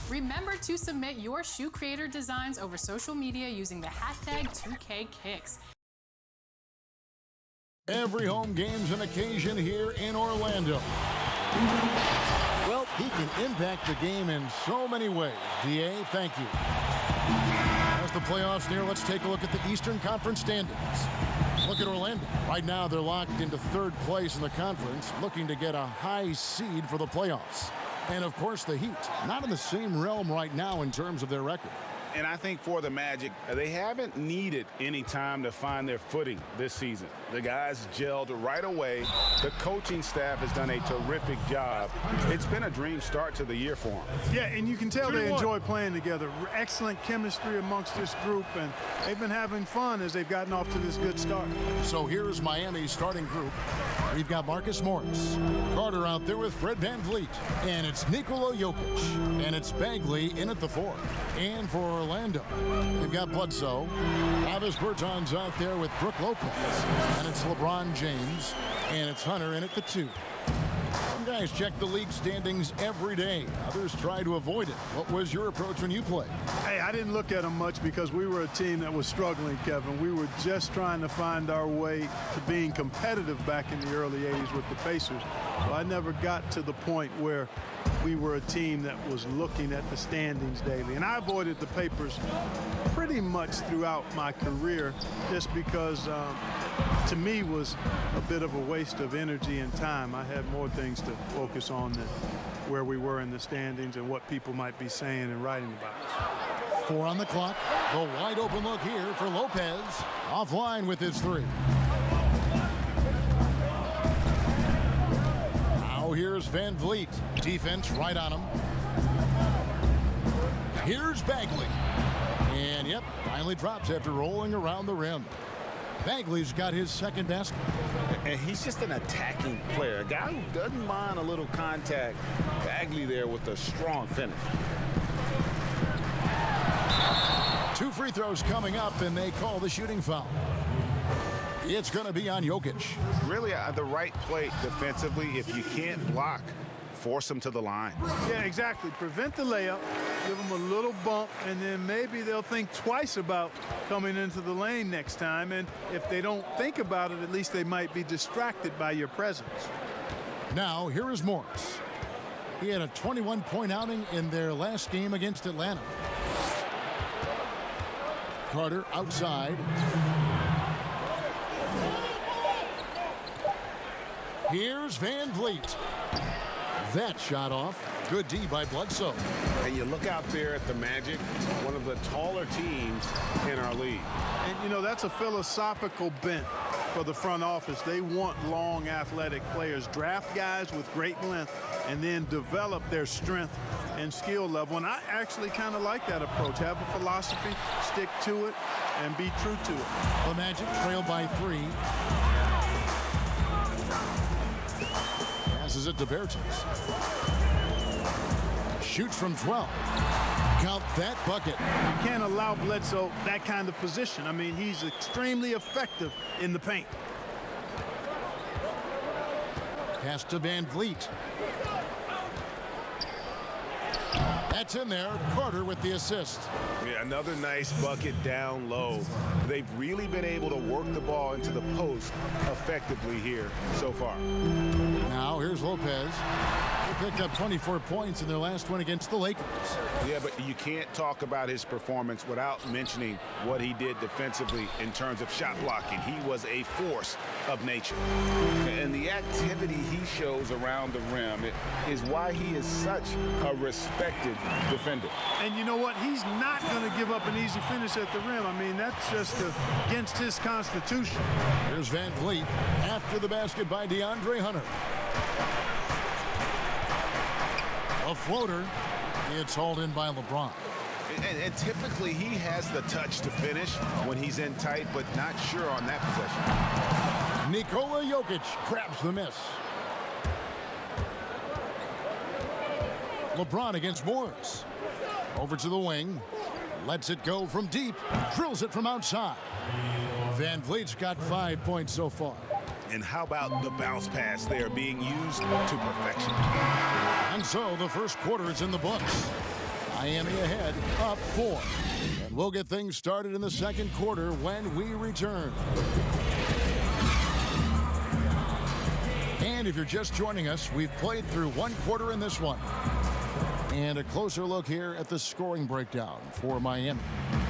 Remember to submit your shoe creator designs over social media using the hashtag 2KKicks. Every home game's an occasion here in Orlando. Well, he can impact the game in so many ways. DA, thank you. As the playoffs near, let's take a look at the Eastern Conference standings. Look at Orlando. Right now, they're locked into third place in the conference, looking to get a high seed for the playoffs. And, of course, the Heat, not in the same realm right now in terms of their record. And I think for the Magic, they haven't needed any time to find their footing this season. The guys gelled right away. The coaching staff has done a terrific job. It's been a dream start to the year for them. Yeah, and you can tell they enjoy playing together. Excellent chemistry amongst this group, and they've been having fun as they've gotten off to this good start. So here's Miami's starting group. We've got Marcus Morris, Carter out there with Fred VanVleet, and it's Nikola Jokic, and it's Bagley in at the 4. And for Orlando, they've got Bledsoe, Travis Bertans out there with Brook Lopez, and it's LeBron James, and it's Hunter in at the 2. Some guys check the league standings every day. Others try to avoid it. What was your approach when you played? Hey, I didn't look at them much because we were a team that was struggling, Kevin. We were just trying to find our way to being competitive back in the early 80s with the Pacers. So I never got to the point where we were a team that was looking at the standings daily. And I avoided the papers pretty much throughout my career just because to me was a bit of a waste of energy and time. I had more things to focus on than where we were in the standings and what people might be saying and writing about us. 4 on the clock. The wide open look here for Lopez. Offline with his 3. Now here's VanVleet. Defense right on him. Here's Bagley. And yep, finally drops after rolling around the rim. Bagley's got his second basket. And he's just an attacking player, a guy who doesn't mind a little contact. Bagley there with a strong finish. 2 free throws coming up, and they call the shooting foul. It's going to be on Jokic. Really the right play defensively. If you can't block, force him to the line. Yeah, exactly. Prevent the layup, give them a little bump, and then maybe they'll think twice about coming into the lane next time. And if they don't think about it, at least they might be distracted by your presence. Now, here is Morris. He had a 21-point outing in their last game against Atlanta. Carter outside. Here's VanVleet. That shot off. Good D by Bledsoe. And you look out there at the Magic, one of the taller teams in our league. And, you know, that's a philosophical bent for the front office. They want long, athletic players. Draft guys with great length and then develop their strength and skill level. And I actually kind of like that approach. Have a philosophy, stick to it, and be true to it. The Magic trail by 3. Passes it to Bertans. Shoots from 12. Count that bucket. You can't allow Bledsoe that kind of position. I mean, he's extremely effective in the paint. Pass to VanVleet. That's in there. Carter with the assist. Yeah, another nice bucket down low. They've really been able to work the ball into the post effectively here so far. Now here's Lopez. He picked up 24 points in their last one against the Lakers. Yeah, but you can't talk about his performance without mentioning what he did defensively in terms of shot blocking. He was a force of nature. And the activity he shows around the rim is why he is such a respected defender. And you know what? He's not going to give up an easy finish at the rim. I mean, that's just against his constitution. Here's VanVleet after the basket by DeAndre Hunter. A floater. It's hauled in by LeBron. And typically he has the touch to finish when he's in tight, but not sure on that possession. Nikola Jokic grabs the miss. LeBron against Morris. Over to the wing. Lets it go from deep. Drills it from outside. VanVleet's got 5 points so far. And how about the bounce pass there being used to perfection? And so the first quarter is in the books. Miami ahead, up 4. And we'll get things started in the second quarter when we return. And if you're just joining us, we've played through one quarter in this one. And a closer look here at the scoring breakdown for Miami.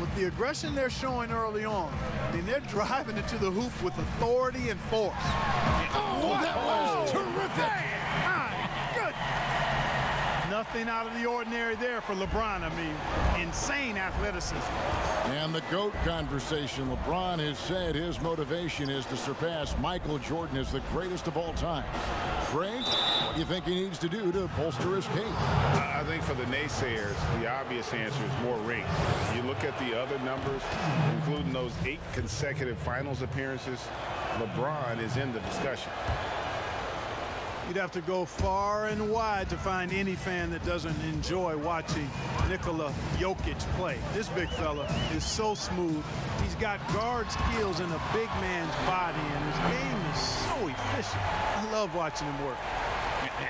With the aggression they're showing early on, I mean, they're driving it to the hoop with authority and force. Oh, that was terrific. Good. Nothing out of the ordinary there for LeBron. I mean, insane athleticism. And the GOAT conversation. LeBron has said his motivation is to surpass Michael Jordan as the greatest of all time. Frank, what do you think he needs to do to bolster his case? I think for the naysayers, the obvious answer is more rings. You look at the other numbers, including those 8 consecutive finals appearances, LeBron is in the discussion. You'd have to go far and wide to find any fan that doesn't enjoy watching Nikola Jokic play. This big fella is so smooth. He's got guard skills in a big man's body, and his game is so efficient. I love watching him work.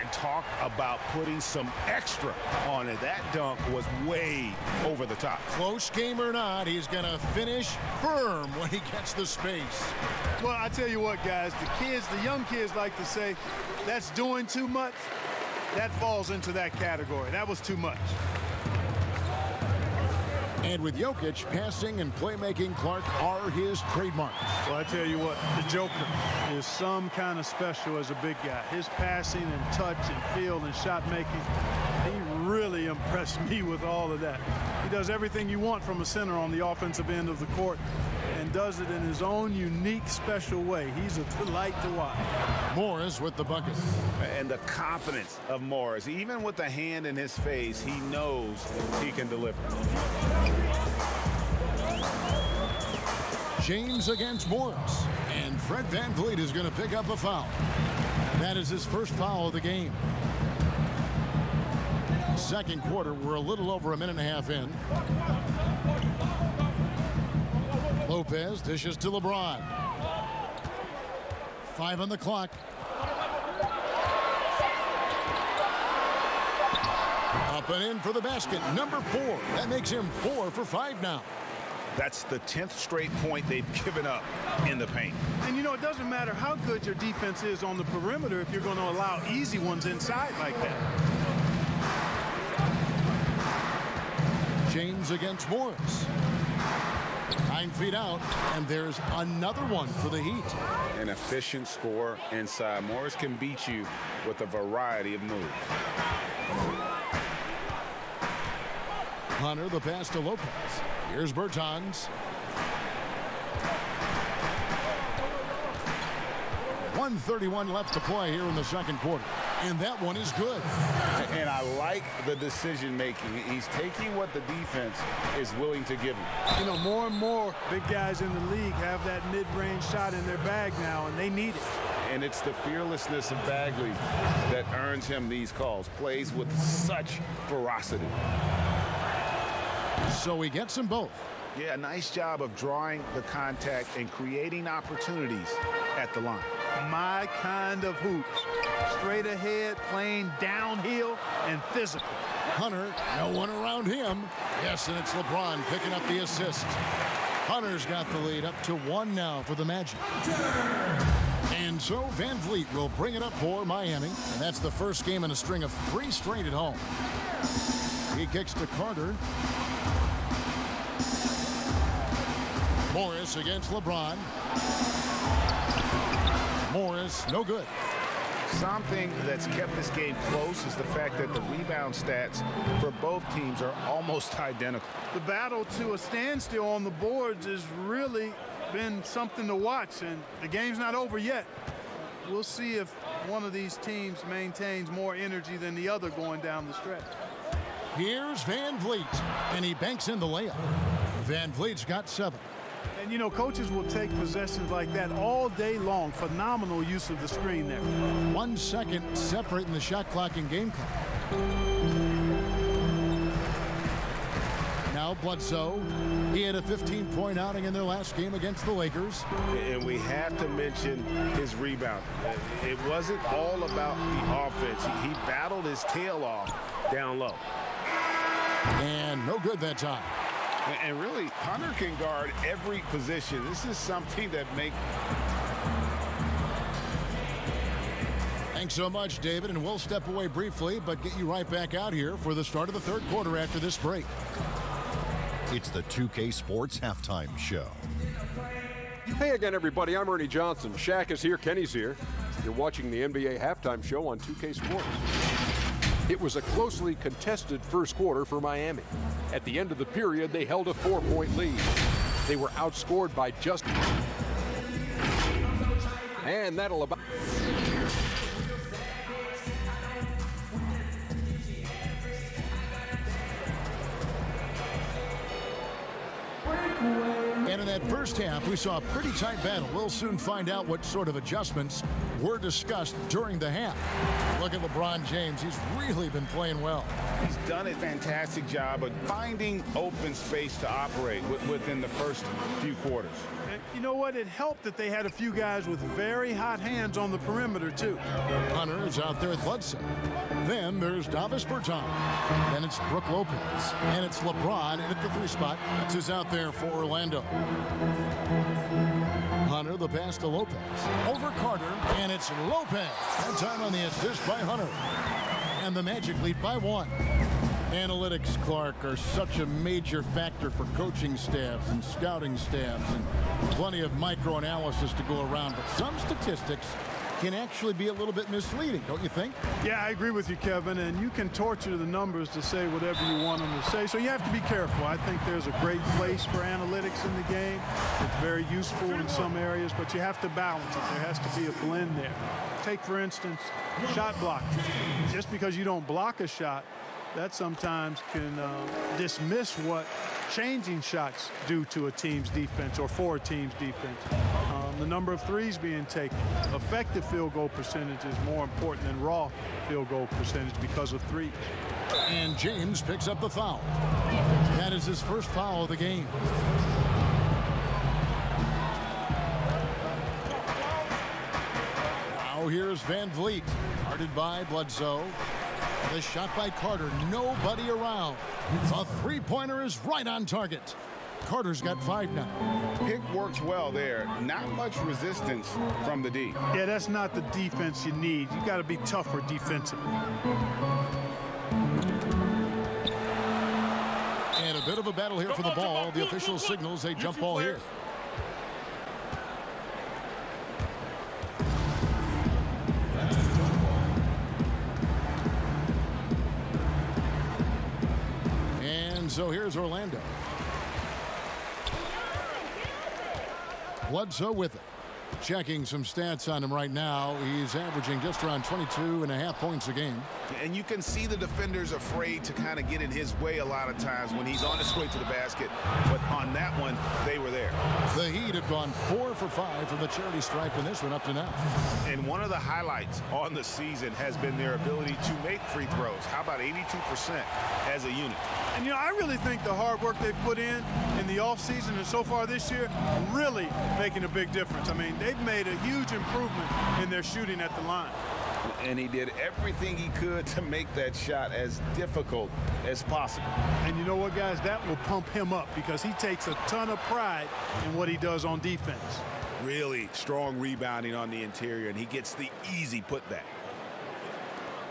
And talk about putting some extra on it. That dunk was way over the top. Close game or not, he's going to finish firm when he gets the space. Well, I tell you what, guys, the young kids like to say, that's doing too much. That falls into that category. That was too much. And with Jokic, passing and playmaking, Clark, are his trademarks. Well, I tell you what, the Joker is some kind of special as a big guy. His passing and touch and field and shot making, he really impressed me with all of that. He does everything you want from a center on the offensive end of the court and does it in his own unique, special way. He's a delight to watch. Morris with the bucket. And the confidence of Morris, even with the hand in his face, he knows he can deliver. James against Morris. And Fred VanVleet is going to pick up a foul. That is his first foul of the game. Second quarter, we're a little over a minute and a half in. Lopez dishes to LeBron. 5 on the clock. Up and in for the basket. Number 4. That makes him 4 for 5 now. That's the 10th straight point they've given up in the paint. And, you know, it doesn't matter how good your defense is on the perimeter if you're going to allow easy ones inside like that. James against Morris. 9 feet out, and there's another one for the Heat. An efficient score inside. Morris can beat you with a variety of moves. Hunter, the pass to Lopez. Here's Bertans. 1:31 left to play here in the second quarter. And that one is good. And I like the decision making. He's taking what the defense is willing to give him. You know, more and more big guys in the league have that mid-range shot in their bag now, and they need it. And it's the fearlessness of Bagley that earns him these calls. Plays with such ferocity. So he gets them both. Yeah, nice job of drawing the contact and creating opportunities at the line. My kind of hoops. Straight ahead, playing downhill, and physical. Hunter, no one around him. Yes, and it's LeBron picking up the assist. Hunter's got the lead up to 1 now for the Magic. And so VanVleet will bring it up for Miami. And that's the first game in a string of 3 straight at home. He kicks to Carter. Morris against LeBron. Morris, no good. Something that's kept this game close is the fact that the rebound stats for both teams are almost identical. The battle to a standstill on the boards has really been something to watch, and the game's not over yet. We'll see if one of these teams maintains more energy than the other going down the stretch. Here's VanVleet, and he banks in the layup. VanVleet's got 7. And, you know, coaches will take possessions like that all day long. Phenomenal use of the screen there. 1 second separating the shot clock and game clock. Now Bledsoe. He had a 15-point outing in their last game against the Lakers. And we have to mention his rebound. It wasn't all about the offense. He battled his tail off down low. And no good that time. And really, Hunter can guard every position. This is something that makes... Thanks so much, David, and we'll step away briefly, but get you right back out here for the start of the third quarter after this break. It's the 2K Sports Halftime Show. Hey again, everybody. I'm Ernie Johnson. Shaq is here. Kenny's here. You're watching the NBA Halftime Show on 2K Sports. It was a closely contested first quarter for Miami. At the end of the period, they held a 4-point lead. They were outscored by just... And that'll about... And in that first half, we saw a pretty tight battle. We'll soon find out what sort of adjustments were discussed during the half. Look at LeBron James. He's really been playing well. He's done a fantastic job of finding open space to operate within the first few quarters. And you know what? It helped that they had a few guys with very hot hands on the perimeter, too. Hunter is out there at Bledsoe. Then there's Davis Bertans. Then it's Brook Lopez. And it's LeBron at the 3 spot. This is out there for Orlando. Hunter, the pass to Lopez. Over Carter, and it's Lopez. That time on the assist by Hunter. And the Magic lead by 1. Analytics, Clark, are such a major factor for coaching staffs and scouting staffs, and plenty of micro-analysis to go around. But some statistics can actually be a little bit misleading, don't you think? Yeah, I agree with you, Kevin, and you can torture the numbers to say whatever you want them to say, so you have to be careful. I think there's a great place for analytics in the game. It's very useful in some areas, but you have to balance it. There has to be a blend there. Take, for instance, shot blocking. Just because you don't block a shot, that sometimes can dismiss what changing shots do to a team's defense or for a team's defense. The number of threes being taken. Effective field goal percentage is more important than raw field goal percentage because of threes. And James picks up the foul. That is his first foul of the game. Now here's Van Vliet, guarded by Bledsoe. The shot by Carter, nobody around. A three-pointer is right on target. Carter's got 5 now. Pick works well there. Not much resistance from the D. Yeah, that's not the defense you need. You got to be tougher defensively. And a bit of a battle here for the ball. The official signals a jump ball here. And so here's Orlando. Bledsoe with it. Checking some stats on him right now. He's averaging just around 22.5 points a game. And you can see the defenders afraid to kind of get in his way a lot of times when he's on his way to the basket. But on that one, they were there. The Heat have gone 4 for 5 from the charity stripe in this one up to now. And one of the highlights on the season has been their ability to make free throws. How about 82% as a unit? And, you know, I really think the hard work they've put in the offseason and so far this year really making a big difference. I mean, they've made a huge improvement in their shooting at the line. And he did everything he could to make that shot as difficult as possible. And you know what, guys? That will pump him up because he takes a ton of pride in what he does on defense. Really strong rebounding on the interior, and he gets the easy putback.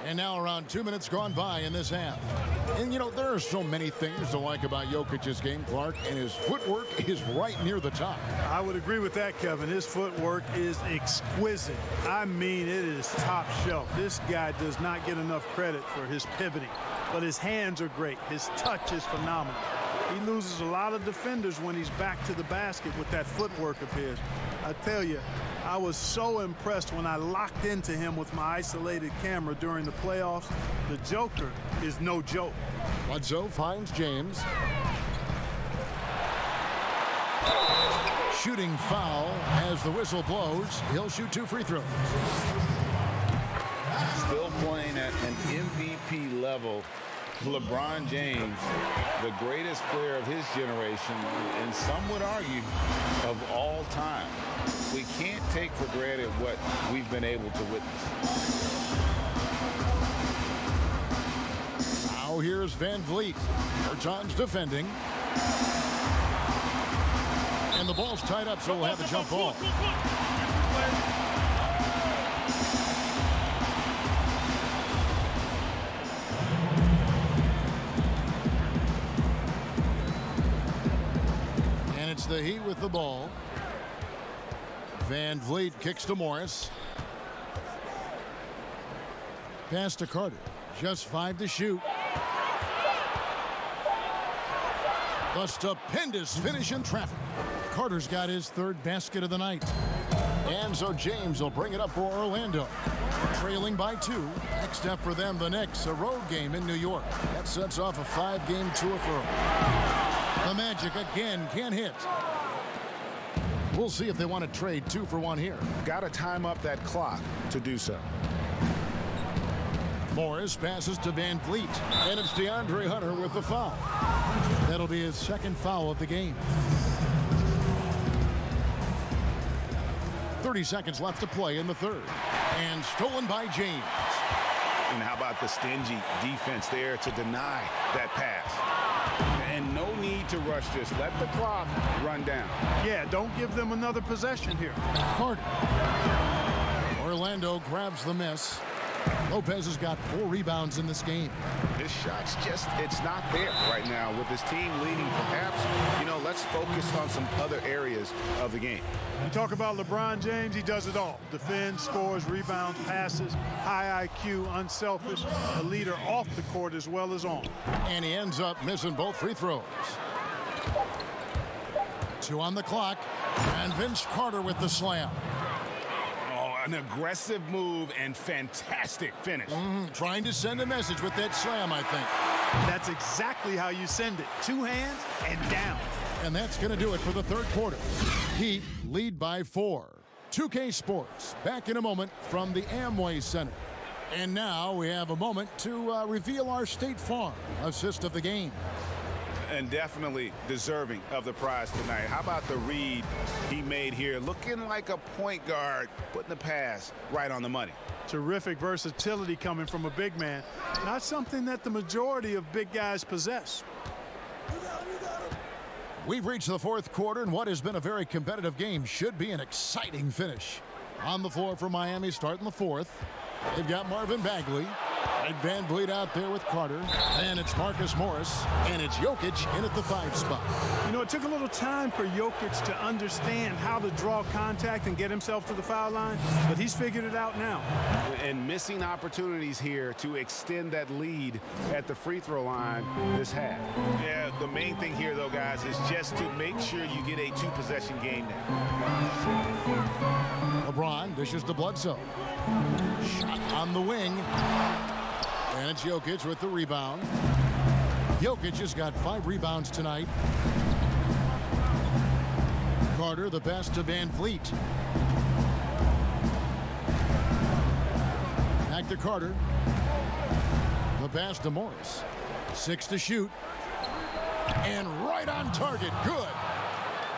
And now around 2 minutes gone by in this half. And, you know, there are so many things to like about Jokic's game, Clark, and his footwork is right near the top. I would agree with that, Kevin. His footwork is exquisite. I mean, it is top shelf. This guy does not get enough credit for his pivoting, but his hands are great. His touch is phenomenal. He loses a lot of defenders when he's back to the basket with that footwork of his. I tell you, I was so impressed when I locked into him with my isolated camera during the playoffs. The Joker is no joke. Bledsoe finds James. Shooting foul as the whistle blows. He'll shoot 2 free throws. Still playing at an MVP level. LeBron James, the greatest player of his generation, and some would argue of all time. We can't take for granted what we've been able to witness. Now So here's Van Vliet. Bertans defending. And the ball's tied up, so we'll have a jump ball. And it's the Heat with the ball. Van Vliet kicks to Morris. Pass to Carter. Just 5 to shoot. A stupendous finish in traffic. Carter's got his 3rd basket of the night. And so James will bring it up for Orlando. Trailing by 2. Next up for them, the Knicks, a road game in New York. That sets off a 5-game tour for them. The Magic again can't hit. We'll see if they want to trade 2 for 1 here. Got to time up that clock to do so. Morris passes to Van Vliet, and it's DeAndre Hunter with the foul. That'll be his 2nd foul of the game. 30 seconds left to play in the 3rd. And stolen by James. And how about the stingy defense there to deny that pass? And no need to rush this. Let the clock run down. Yeah, don't give them another possession here. Carter. Orlando grabs the miss. Lopez has got 4 rebounds in this game. His shot's just, it's not there right now. With his team leading, perhaps, let's focus on some other areas of the game. You talk about LeBron James, he does it all. Defends, scores, rebounds, passes, high IQ, unselfish, a leader off the court as well as on. And he ends up missing both free throws. 2 on the clock, and Vince Carter with the slam. An aggressive move and fantastic finish. Trying to send a message with that slam, I think. That's exactly how you send it. 2 hands and down. And that's going to do it for the 3rd quarter. Heat lead by 4. 2K Sports back in a moment from the Amway Center. And now we have a moment to reveal our State Farm assist of the game. And definitely deserving of the prize tonight. How about the read he made here? Looking like a point guard, putting the pass right on the money. Terrific versatility coming from a big man. Not something that the majority of big guys possess. We've reached the 4th quarter, and what has been a very competitive game should be an exciting finish. On the floor for Miami starting the 4th. They've got Marvin Bagley. And Van Vliet out there with Carter. And it's Marcus Morris. And it's Jokic in at the 5 spot. It took a little time for Jokic to understand how to draw contact and get himself to the foul line, but he's figured it out now. And missing opportunities here to extend that lead at the free throw line this half. Yeah, the main thing here, though, guys, is just to make sure you get a 2-possession game now. LeBron dishes to Bledsoe. Shot on the wing. And it's Jokic with the rebound. Jokic has got 5 rebounds tonight. Carter, the pass to Van Vliet. Back to Carter. The pass to Morris. 6 to shoot. And right on target. Good.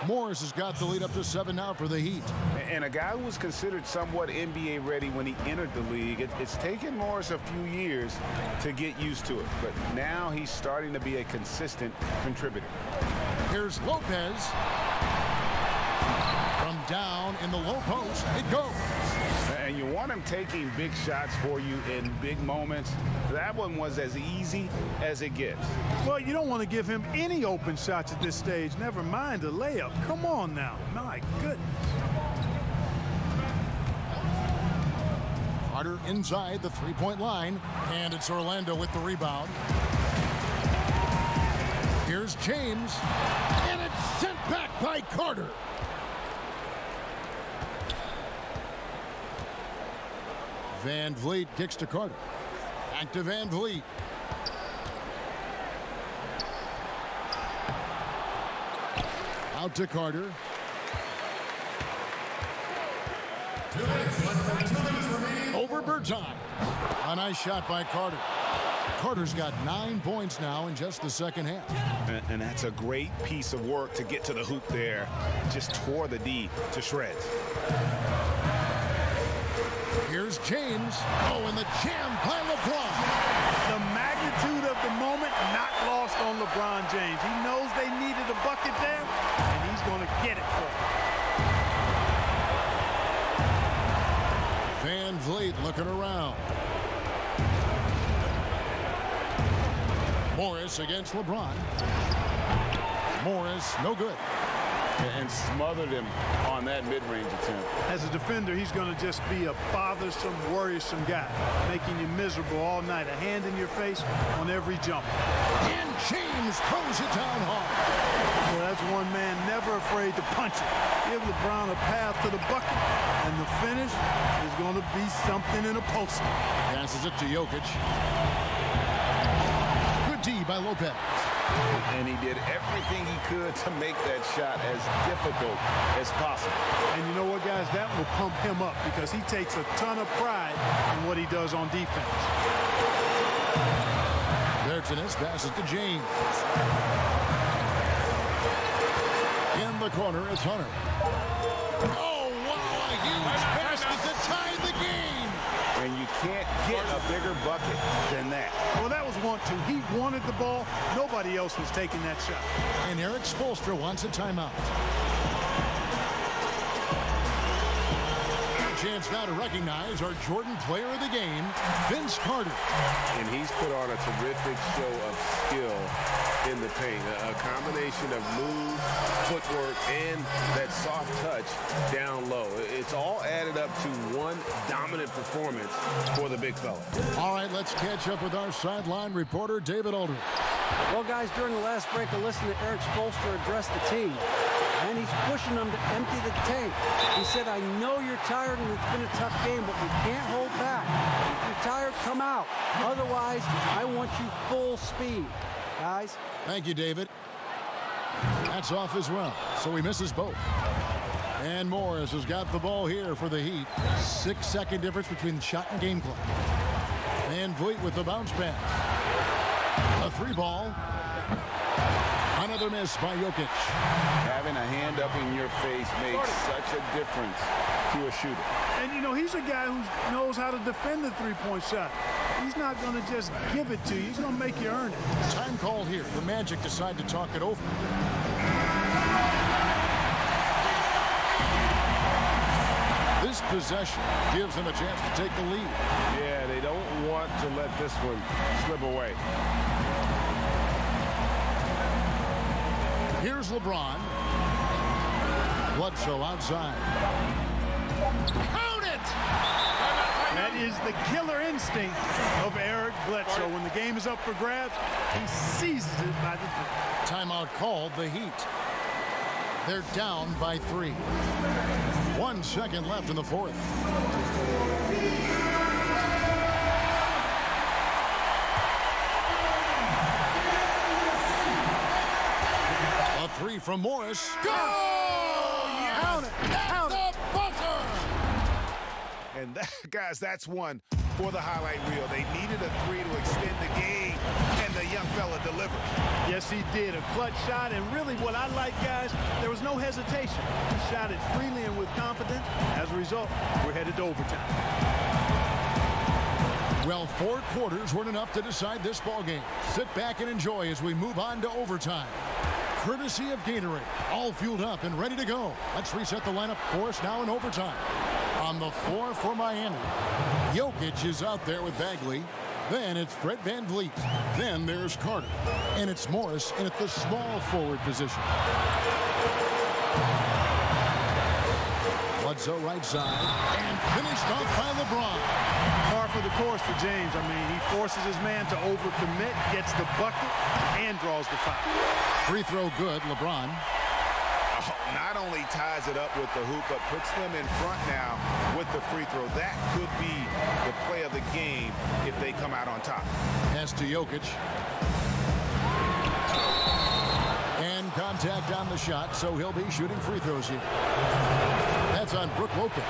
Morris has got the lead up to 7 now for the Heat. And a guy who was considered somewhat NBA ready when he entered the league. It's taken Morris a few years to get used to it, but now he's starting to be a consistent contributor. Here's Lopez. From down in the low post, it goes. And you want him taking big shots for you in big moments. That one was as easy as it gets. Well, you don't want to give him any open shots at this stage. Never mind a layup. Come on now. My goodness. Carter inside the 3-point line. And it's Orlando with the rebound. Here's James. And it's sent back by Carter. Van Vliet kicks to Carter. Back to Van Vliet. Out to Carter. Over Bertans. A nice shot by Carter. Carter's got 9 points now in just the second half. And that's a great piece of work to get to the hoop there. Just tore the D to shreds. Here's James. Oh, and the jam by LeBron. The magnitude of the moment not lost on LeBron James. He knows they needed a bucket there, and he's going to get it for them. Van Vliet looking around. Morris against LeBron. Morris, no good. And smothered him on that mid-range attempt. As a defender, he's going to just be a bothersome, worrisome guy, making you miserable all night, a hand in your face on every jump. And James throws it down hard. Well, that's one man never afraid to punch it. Give LeBron a path to the bucket, and the finish is going to be something in a poster. Passes it to Jokic. Good D by Lopez. And he did everything he could to make that shot as difficult as possible. And you know what, guys? That will pump him up because he takes a ton of pride in what he does on defense. Bertines passes to James. In the corner, it's Hunter. Oh, wow, a huge basket to tie the game. And you can't get a bigger bucket than that. Well, that was 1-2. He wanted the ball. Nobody else was taking that shot. And Eric Spoelstra wants a timeout. A chance now to recognize our Jordan player of the game, Vince Carter. And he's put on a terrific show of skill in the paint. A combination of move, footwork, and that soft touch down low. It's all added up to one dominant performance for the big fella. All right, let's catch up with our sideline reporter, David Aldridge. Well, guys, during the last break, I listened to Eric Spoelstra address the team, and he's pushing them to empty the tank. He said, I know you're tired and it's been a tough game, but we can't hold back. If you're tired, come out. Otherwise, I want you full speed, guys. Thank you, David. That's off as well, so he misses both. And Morris has got the ball here for the Heat. 6-second difference between the shot and game clock. Van Vliet with the bounce pass. A three ball. Another miss by Jokic. Having a hand up in your face makes such a difference to a shooter. And, you know, he's a guy who knows how to defend the three-point shot. He's not going to just give it to you. He's going to make you earn it. Time called here. The Magic decide to talk it over. This possession gives them a chance to take the lead. Yeah, they don't want to let this one slip away. Here's LeBron. Bledsoe outside. Count it! That is the killer instinct of Eric Bledsoe. When the game is up for grabs, he seizes it by the three. Timeout called, the Heat. They're down by 3. 1 second left in the fourth. A three from Morris. Go! Yes! Count it! Count it! At the buzzer! And that, guys, that's one for the highlight reel. They needed a three to extend the game, and the young fella delivered. Yes, he did. A clutch shot, and really what I like, guys, there was no hesitation. He shot it freely and with confidence. As a result, we're headed to overtime. Well, 4 quarters weren't enough to decide this ball game. Sit back and enjoy as we move on to overtime. Courtesy of Gatorade, all fueled up and ready to go. Let's reset the lineup for us now in overtime. On the floor for Miami, Jokic is out there with Bagley. Then it's Fred Van Vliet. Then there's Carter. And it's Morris in at the small forward position. Bledsoe right side. And finished off by LeBron. Par for the course for James. I mean, he forces his man to overcommit, gets the bucket, and draws the foul. Free throw good, LeBron. Not only ties it up with the hoop, but puts them in front now with the free throw. That could be the play of the game if they come out on top. Pass to Jokic. And contact on the shot, so he'll be shooting free throws here. That's on Brook Lopez.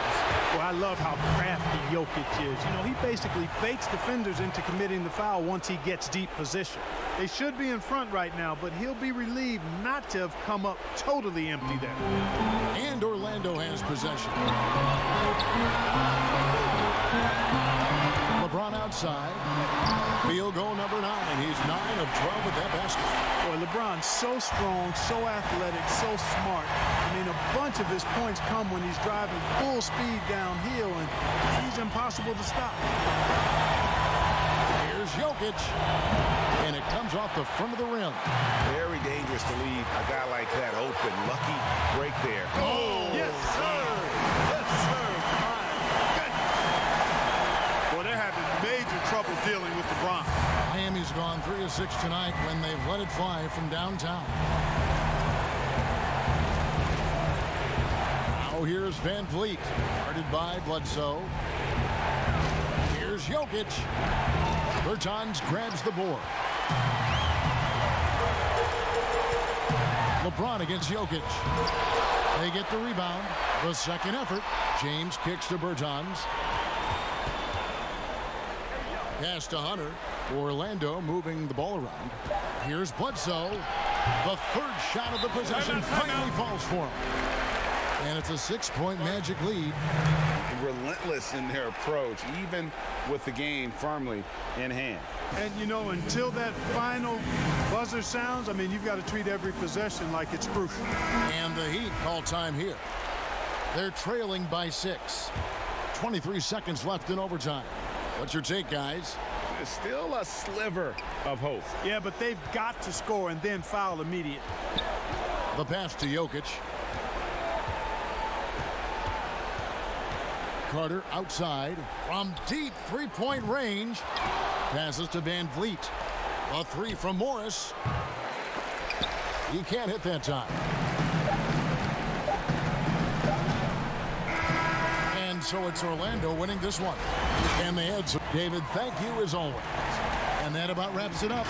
Well, I love how crafty Jokic is. You know, he basically baits defenders into committing the foul once he gets deep position. They should be in front right now, but he'll be relieved not to have come up totally empty there. And Orlando has possession. LeBron outside. Field goal number 9. He's 9 of 12 with that basket. Boy, LeBron's so strong, so athletic, so smart. I mean, a bunch of his points come when he's driving full speed downhill, and he's impossible to stop. Here's Jokic, and it comes off the front of the rim. Very dangerous to leave a guy like that open. Lucky break there. Oh! Yes, sir. Yes, sir. My goodness. Well, they're having major trouble dealing with LeBron. Miami's gone 3 of 6 tonight when they've let it fly from downtown. Now here's Van Vliet, guarded by Bledsoe. Here's Jokic. Bertans grabs the board. LeBron against Jokic. They get the rebound. The second effort. James kicks to Bertans. Pass to Hunter. Orlando moving the ball around. Here's Bledsoe. The third shot of the possession finally falls for him. And it's a 6-point Magic lead. Relentless in their approach, even with the game firmly in hand. And, you know, until that final buzzer sounds, I mean, you've got to treat every possession like it's crucial. And the Heat call time here. They're trailing by 6. 23 seconds left in overtime. What's your take, guys? There's still a sliver of hope. Yeah, but they've got to score and then foul immediately. The pass to Jokic. Carter outside from deep three-point range. Passes to Van Vliet. A 3 from Morris. He can't hit that time. And so it's Orlando winning this one. And the Heads. David, thank you as always. And that about wraps it up.